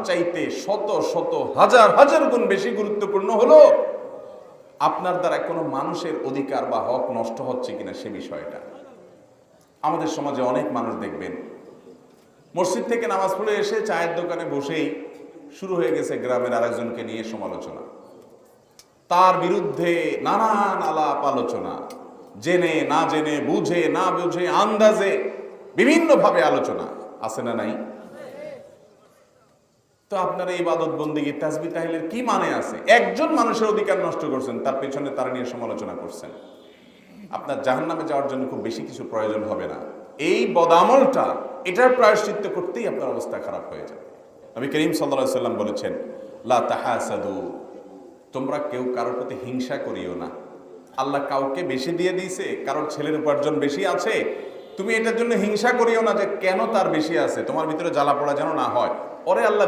চাইতে শত শত হাজার হাজার গুণ বেশি গুরুত্বপূর্ণ হলো আপনার দ্বারা কোনো মানুষের অধিকার বা হক নষ্ট হচ্ছে কিনা সে বিষয়টা। আমাদের সমাজে অনেক মানুষ দেখবেন মসজিদ থেকে নামাজ পড়ে এসে চায়ের দোকানে বসেই শুরু হয়ে গেছে গ্রামের আরেকজনকে নিয়ে সমালোচনা, তার বিরুদ্ধে নানান আলাপ আলোচনা, জেনে না জেনে, বুঝে না বুঝে, আন্দাজে বিভিন্নভাবে আলোচনা আছে না নাই? তো আপনার এই ইবাদত বন্দেগী তাসবিহ তাহলিলের কি মানে আছে? একজন মানুষের অধিকার নষ্ট করছেন, তার পেছনে তারা নিয়ে সমালোচনা করছেন। আপনার জাহান্নামে যাওয়ার জন্য খুব বেশি কিছু প্রয়োজন হবে না। এই বদামলটা, এটার প্রায়শ্চিত্ত করতেই আপনার অবস্থা খারাপ হয়ে যাবে। নবী করিম সাল্লাল্লাহু আলাইহি সাল্লাম বলেছেন, লা তাহাসাদু, তোমরা কেউ কারোর প্রতি হিংসা করিও না। আল্লাহ কাউকে বেশি দিয়ে দিয়েছে, কারোর ছেলের উপার্জন বেশি আছে, তুমি এটার জন্য হিংসা করিও না যে কেন তার বেশি আছে, তোমার ভিতরে জ্বালা পোড়া যেন না হয়, ওরে আল্লাহ